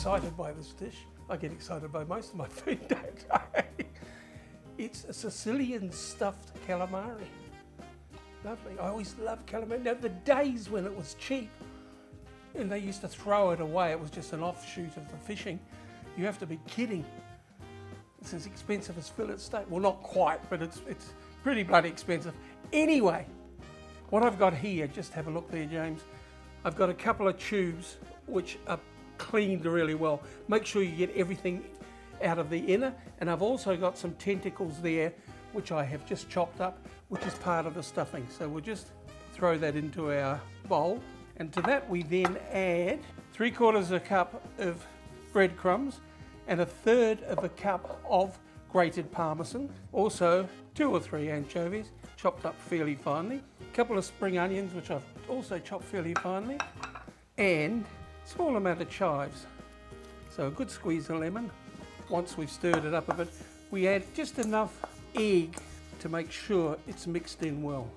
excited by this dish. I get excited by most of my food, don't I? It's a Sicilian stuffed calamari. Lovely. I always loved calamari. Now, the days when it was cheap and they used to throw it away, it was just an offshoot of the fishing. You have to be kidding. It's as expensive as fillet steak. Well, not quite, but it's pretty bloody expensive. Anyway, what I've got here, just have a look there, James. I've got a couple of tubes which are cleaned really well. Make sure you get everything out of the inner, and I've also got some tentacles there which I have just chopped up, which is part of the stuffing. So we'll just throw that into our bowl, and to that we then add 3/4 cup of breadcrumbs and 1/3 of a cup of grated parmesan, also 2 or 3 anchovies chopped up fairly finely, a couple of spring onions which I've also chopped fairly finely, and a small amount of chives. So a good squeeze of lemon. Once we've stirred it up a bit, we add just enough egg to make sure it's mixed in well.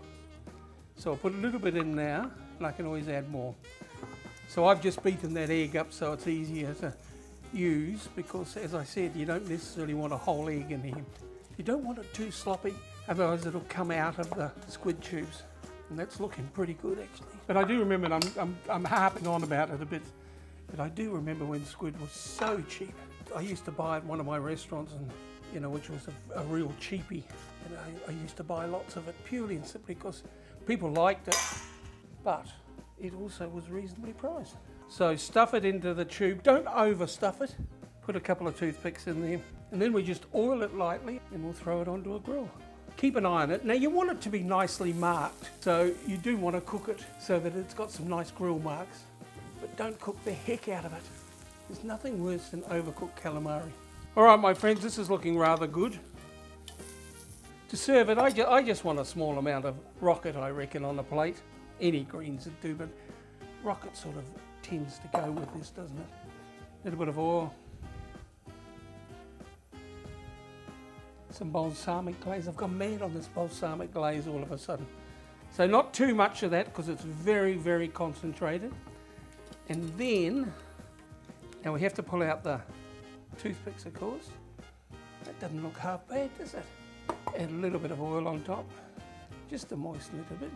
So I'll put a little bit in now, and I can always add more. So I've just beaten that egg up so it's easier to use, because as I said, you don't necessarily want a whole egg in here. You don't want it too sloppy, otherwise it'll come out of the squid tubes. And that's looking pretty good actually. But I do remember, and I'm harping on about it a bit, but I do remember when squid was so cheap. I used to buy at one of my restaurants, and you know, which was a real cheapie. And I used to buy lots of it purely and simply because people liked it, but it also was reasonably priced. So stuff it into the tube. Don't overstuff it. Put a couple of toothpicks in there, and then we just oil it lightly, and we'll throw it onto a grill. Keep an eye on it. Now you want it to be nicely marked, so you do want to cook it so that it's got some nice grill marks, but don't cook the heck out of it. There's nothing worse than overcooked calamari. All right, my friends, this is looking rather good. To serve it, I just want a small amount of rocket, I reckon, on the plate. Any greens would do, but rocket sort of tends to go with this, doesn't it? A little bit of oil. Some balsamic glaze. I've gone mad on this balsamic glaze all of a sudden. So not too much of that because it's very, very concentrated. And then, now we have to pull out the toothpicks, of course. That doesn't look half bad, does it? Add a little bit of oil on top, just to moisten it a bit.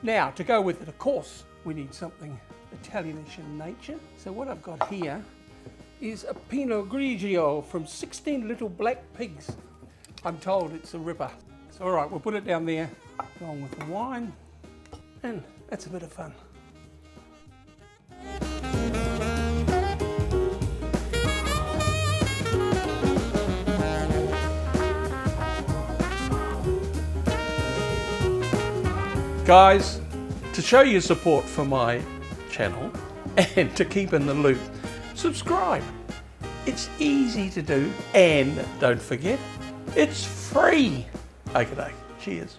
Now, to go with it, of course, we need something Italianish in nature. So what I've got here is a Pinot Grigio from 16 Little Black Pigs. I'm told it's a ripper. So all right, we'll put it down there along with the wine, and that's a bit of fun. Guys, to show your support for my channel and to keep in the loop, subscribe. It's easy to do, and don't forget, it's free. Okay, cheers.